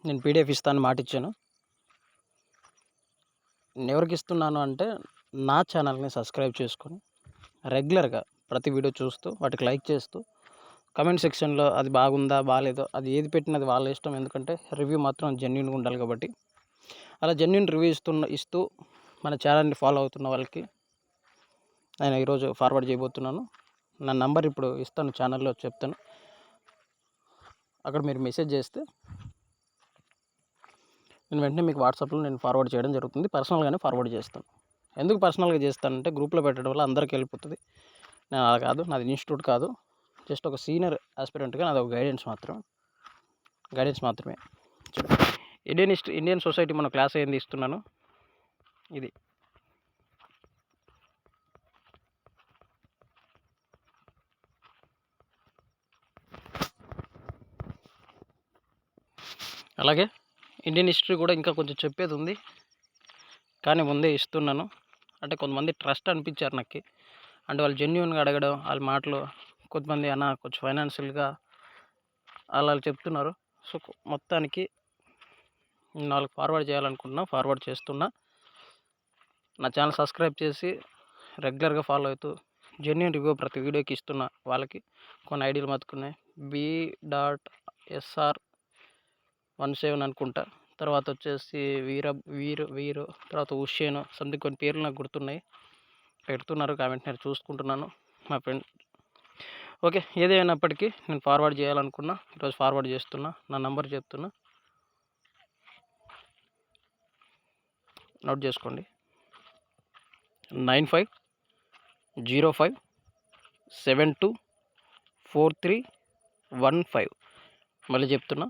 నేను పీడిఎఫ్ ఇస్తాను మాట ఇచ్చాను. నేను ఎవరికి ఇస్తున్నాను అంటే నా ఛానల్ని సబ్స్క్రైబ్ చేసుకొని రెగ్యులర్గా ప్రతి వీడియో చూస్తూ వాటికి లైక్ చేస్తూ కమెంట్ సెక్షన్లో అది బాగుందా బాగాలేదో అది ఏది పెట్టినా అది వాళ్ళ ఇష్టం. ఎందుకంటే రివ్యూ మాత్రం జెన్యూన్గా ఉండాలి కాబట్టి అలా జెన్యూన్ రివ్యూ ఇస్తూ మన ఛానల్ని ఫాలో అవుతున్న వాళ్ళకి నేను ఈరోజు ఫార్వర్డ్ చేయబోతున్నాను. నా నంబర్ ఇప్పుడు ఇస్తాను, ఛానల్లో చెప్తాను. అక్కడ మీరు మెసేజ్ చేస్తే నేను వెంటనే మీకు వాట్సాప్లో నేను ఫార్వర్డ్ చేయడం జరుగుతుంది. పర్సనల్గానే ఫార్వర్డ్ చేస్తాను. ఎందుకు పర్సనల్గా చేస్తానంటే గ్రూప్లో పెట్టడం వల్ల అందరికీ వెళ్ళిపోతుంది. నేను అలా కాదు, నాది ఇన్స్టిట్యూట్ కాదు, జస్ట్ ఒక సీనియర్ ఆస్పిరెంట్గా నాది ఒక గైడెన్స్ మాత్రమే. ఇండియన్ సొసైటీ మన క్లాస్ ఏంది ఇస్తున్నాను. ఇది అలాగే ఇండియన్ హిస్టరీ కూడా ఇంకా కొంచెం చెప్పేది ఉంది, కానీ ముందే ఇస్తున్నాను. అంటే కొంతమంది ట్రస్ట్ అనిపించారు నాకు, అంటే వాళ్ళు జెన్యూన్గా అడగడం, వాళ్ళ మాటలు కొంతమంది అన్న కొంచెం ఫైనాన్షియల్గా అలా చెప్తున్నారు. సో మొత్తానికి నేను వాళ్ళకి ఫార్వర్డ్ చేయాలనుకుంటున్నా, ఫార్వర్డ్ చేస్తున్నా. నా ఛానల్ సబ్స్క్రైబ్ చేసి రెగ్యులర్గా ఫాలో అవుతూ జెన్యూన్ రివ్యూ ప్రతి వీడియోకి ఇస్తున్నా. వాళ్ళకి కొన్ని ఐడియాలు మతుకున్నాయి. B.SR17 అనుకుంటా, తర్వాత వచ్చేసి వీరు తర్వాత హుషేన్ సంథింగ్ కొన్ని పేర్లు నాకు గుర్తున్నాయి, పెడుతున్నారు కామెంట్, నేను చూసుకుంటున్నాను మా ఫ్రెండ్. ఓకే, ఏదైనప్పటికీ నేను ఫార్వర్డ్ చేయాలనుకున్నా, ఈరోజు ఫార్వర్డ్ చేస్తున్నా. నా నంబర్ చెప్తున్నా, నోట్ చేసుకోండి. 9505724315. మళ్ళీ చెప్తున్నా,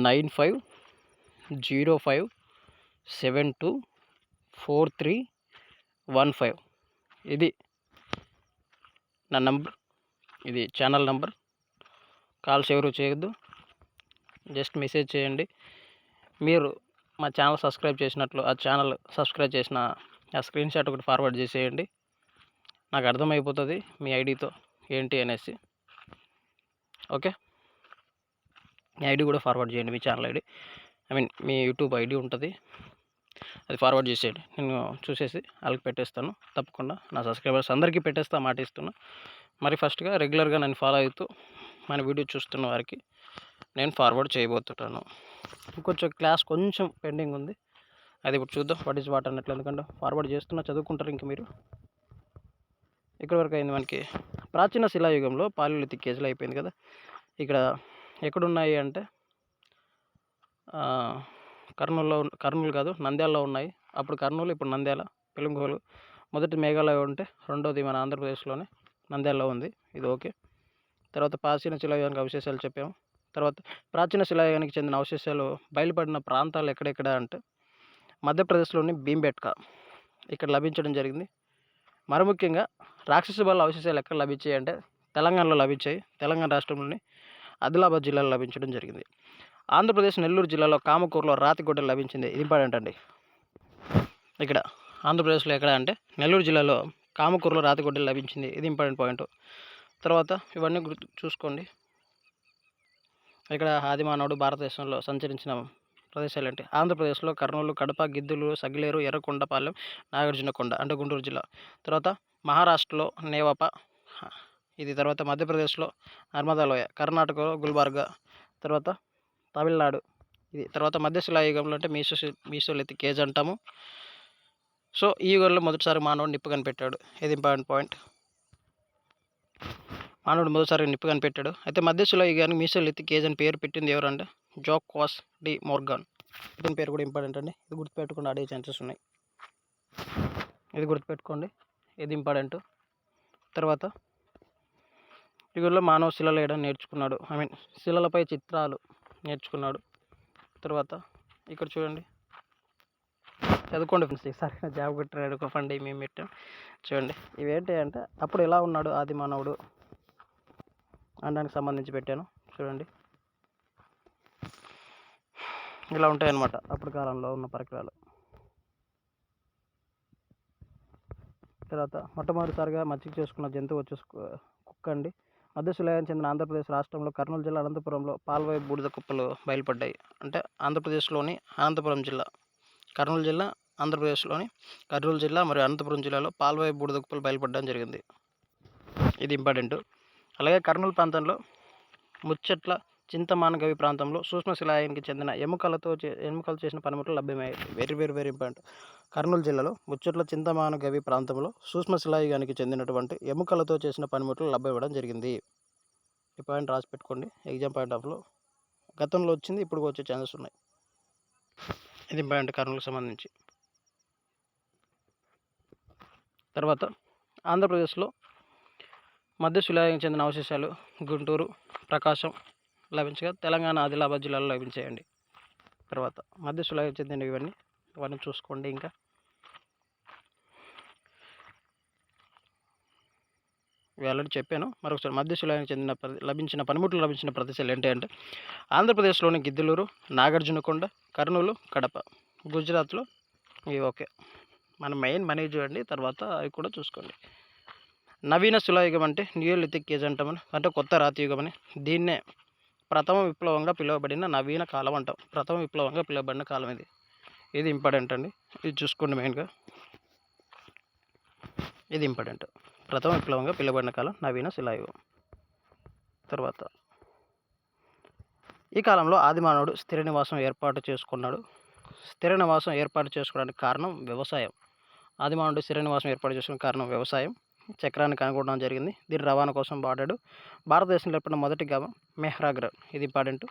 9505724315. ఇది నా నంబర్, ఇది ఛానల్ నంబర్. కాల్స్ ఎవరు చేయొద్దు, జస్ట్ మెసేజ్ చేయండి. మీరు మా ఛానల్ సబ్స్క్రైబ్ చేసినట్లు ఆ ఛానల్ సబ్స్క్రైబ్ చేసిన ఆ స్క్రీన్ షాట్ ఒకటి ఫార్వర్డ్ చేసేయండి. నాకు అర్థమైపోతుంది మీ ఐడితో ఏంటి అనేసి. ఓకే, మీ ఐడి కూడా ఫార్వర్డ్ చేయండి, మీ ఛానల్ ఐడి, మీ యూట్యూబ్ ఐడి ఉంటుంది, అది ఫార్వర్డ్ చేసేయండి. నేను చూసేసి వాళ్ళకి పెట్టేస్తాను. తప్పకుండా నా సబ్స్క్రైబర్స్ అందరికీ పెట్టేస్తా, మాట ఇస్తున్నా. మరి ఫస్ట్గా రెగ్యులర్గా నేను ఫాలో అవుతూ మన వీడియో చూస్తున్న వారికి నేను ఫార్వర్డ్ చేయబోతున్నాను. ఇంకొంచెం క్లాస్ కొంచెం పెండింగ్ ఉంది, అది ఇప్పుడు చూద్దాం. వాట్ అన్నట్లు, ఎందుకంటే ఫార్వర్డ్ చేస్తున్నా, చదువుకుంటారు ఇంక మీరు. ఇక్కడ వరకు అయింది మనకి. ప్రాచీన శిలాయుగంలో పాలియోలిథిక్ ఏజ్లో అయిపోయింది కదా. ఇక్కడ ఎక్కడున్నాయి అంటే కర్నూలు కాదు, నంద్యాలలో ఉన్నాయి. అప్పుడు కర్నూలు, ఇప్పుడు నంద్యాల. పెలుంగోలు మొదటి మేఘాలయ ఉంటే రెండోది మన ఆంధ్రప్రదేశ్లోనే నంద్యాలలో ఉంది. ఇది ఓకే. తర్వాత ప్రాచీన శిలాయుగానికి అవశేషాలు చెప్పాము. తర్వాత ప్రాచీన శిలాయుగానికి చెందిన అవశేషాలు బయలుపడిన ప్రాంతాలు ఎక్కడెక్కడ అంటే మధ్యప్రదేశ్లోని భీంబెట్కా ఇక్కడ లభించడం జరిగింది. మరి ముఖ్యంగా రాక్షస బాల అవశేషాలు ఎక్కడ లభించాయి అంటే తెలంగాణలో లభించాయి. తెలంగాణ రాష్ట్రంలోని ఆదిలాబాద్ జిల్లాలో లభించడం జరిగింది. ఆంధ్రప్రదేశ్ నెల్లూరు జిల్లాలో కామకూరులో రాతిగొడ్డలు లభించింది. ఇది ఇంపార్టెంట్ అండి. ఇక్కడ ఆంధ్రప్రదేశ్లో ఎక్కడ అంటే నెల్లూరు జిల్లాలో కామకూరులో రాతిగొడ్డలు లభించింది. ఇది ఇంపార్టెంట్ పాయింట్. తర్వాత ఇవన్నీ చూసుకోండి. ఇక్కడ ఆదిమానవుడు భారతదేశంలో సంచరించిన ప్రదేశాలు ఏంటి? ఆంధ్రప్రదేశ్లో కర్నూలు, కడప, గిద్దలూరు, సగిలేరు, ఎర్రకొండపాలెం, నాగార్జునకొండ అంటే గుంటూరు జిల్లా. తర్వాత మహారాష్ట్రలో నేవప ఇది. తర్వాత మధ్యప్రదేశ్లో నర్మదాలోయ, కర్ణాటకలో గుల్బర్గా, తర్వాత తమిళనాడు ఇది. తర్వాత మధ్యశిలాయుగంలో అంటే మీసోలిథిక్ ఏజ్ అంటాము. సో ఈ యుగంలో మొదటిసారి మానవుడు నిప్పు కనిపెట్టాడు. ఇది ఇంపార్టెంట్ పాయింట్. మానవుడు మొదటిసారి నిప్పు కనిపెట్టాడు. అయితే మధ్యశిలాయుగానికి మీసోలిథిక్ ఏజ్ అని పేరు పెట్టింది ఎవరంటే జాక్వాస్ డి మోర్గాన్. దీని పేరు కూడా ఇంపార్టెంట్ అండి, ఇది గుర్తుపెట్టుకుని అడిగే ఛాన్సెస్ ఉన్నాయి. ఇది గుర్తుపెట్టుకోండి, ఇది ఇంపార్టెంట్. తర్వాత యుగంలో మానవ శిలలు వేయడం నేర్చుకున్నాడు. శిలలపై చిత్రాలు నేర్చుకున్నాడు. తర్వాత ఇక్కడ చూడండి, చదువుకోండి ఫ్రెండ్స్. ఈసారి జాబ్ కొట్టాడు ఒక ఫండ్ మేము పెట్టాం. చూడండి ఇవేంటి అంటే అప్పుడు ఎలా ఉన్నాడు ఆది మానవుడు అనడానికి సంబంధించి పెట్టాను. చూడండి ఇలా ఉంటాయన్నమాట అప్పుడు కాలంలో ఉన్న పరికరాలు. తర్వాత మొట్టమొదటిసారిగా మచ్చిక చేసుకున్న జంతువు వచ్చేసి కుక్క అండి. మధ్య శిలాయుగానికి చెందిన ఆంధ్రప్రదేశ్ రాష్ట్రంలో కర్నూలు జిల్లా అనంతపురంలో పాల్వాయి బూడిద కుప్పలు బయలుపడ్డాయి. అంటే ఆంధ్రప్రదేశ్లోని అనంతపురం జిల్లా, కర్నూలు జిల్లా, ఆంధ్రప్రదేశ్లోని కర్నూలు జిల్లా మరియు అనంతపురం జిల్లాలో పాల్వాయి బూడిద కుప్పలు బయలుపడడం జరిగింది. ఇది ఇంపార్టెంట్. అలాగే కర్నూలు ప్రాంతంలో ముచ్చట్ల చింతమానగవి ప్రాంతంలో సూక్ష్మ శిలాయుగానికి చెందిన ఎముకలతో చేసిన పనిముట్లు లభ్యమయ్యాయి. Very very very important. Kurnool జిల్లాలో ముచ్చట్ల చింతమానగవి ప్రాంతంలో సూక్ష్మ శిలాయుగానికి చెందినటువంటి ఎముకలతో చేసిన పనిముట్లు లభ్యమవడం జరిగింది. ఈ పాయింట్ రాసి పెట్టుకోండి. ఎగ్జామ్ పాయింట్ ఆఫ్లో గతంలో వచ్చింది, ఇప్పుడు వచ్చే ఛాన్సెస్ ఉన్నాయి. ఇది ఇంపార్టెంట్ కర్నూలుకు సంబంధించి. తర్వాత ఆంధ్రప్రదేశ్లో మధ్య శిలాయుగానికి చెందిన అవశేషాలు గుంటూరు, ప్రకాశం లభించగా తెలంగాణ, ఆదిలాబాద్ జిల్లాలో లభించాయండి. తర్వాత మధ్య శిలాయుగానికి చెందిన ఇవన్నీ చూసుకోండి. ఇంకా ఇవి ఆల్రెడీ చెప్పాను. మరొకసారి మధ్య శిలాయుగానికి చెందిన లభించిన ప్రదేశాలు ఏంటి అంటే ఆంధ్రప్రదేశ్లోని గిద్దలూరు, నాగార్జునకొండ, కర్నూలు, కడప. గుజరాత్లో ఇవి ఓకే. మనం మెయిన్ మనీ చూడండి, తర్వాత అవి కూడా చూసుకోండి. నవీన శిలాయుగం అంటే నియోలిథిక్ ఏజ్ అంటామని, అంటే కొత్త రాతి యుగం అని. దీన్నే ప్రథమ విప్లవంగా పిలువబడిన నవీన కాలం అంటాం. ప్రథమ విప్లవంగా పిలువబడిన కాలం ఇది ఇంపార్టెంట్ అండి. ఇది చూసుకోండి మెయిన్గా. ఇది ఇంపార్టెంట్. ప్రథమ విప్లవంగా పిలువబడిన కాలం నవీన శిలాయుగం. తర్వాత ఈ కాలంలో ఆదిమానవుడు స్థిర నివాసం ఏర్పాటు చేసుకున్నాడు. స్థిర నివాసం ఏర్పాటు చేసుకోవడానికి కారణం వ్యవసాయం. ఆదిమానవుడు స్థిర నివాసం ఏర్పాటు చేసుకునే కారణం వ్యవసాయం. చక్రాన్ని కనుగొనడం జరిగింది. దీని రవాణా కోసం వాడాడు. భారతదేశంలో ఏర్పడిన మొదటి గ్రామం మెహ్రాగర్. ఇది ఇంపార్టెంట్.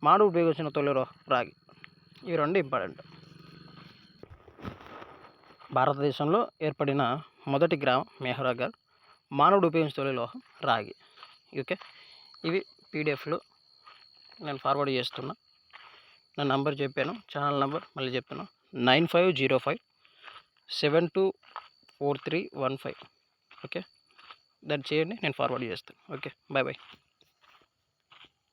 మానవుడు ఉపయోగించిన తొలి రాగి. ఇవి రెండు ఇంపార్టెంట్. భారతదేశంలో ఏర్పడిన మొదటి గ్రామం మెహ్రాగర్. మానవుడు ఉపయోగించిన తొలి లోహం రాగి. ఓకే. ఇవి పీడిఎఫ్లు నేను ఫార్వర్డ్ చేస్తున్నా. నా నంబర్ చెప్పాను, ఛానల్ నెంబర్ మళ్ళీ చెప్తాను, 9505724315. ఓకే, దాన్ని చేయండి, నేను ఫార్వర్డ్ చేస్తాను. Okay, bye bye.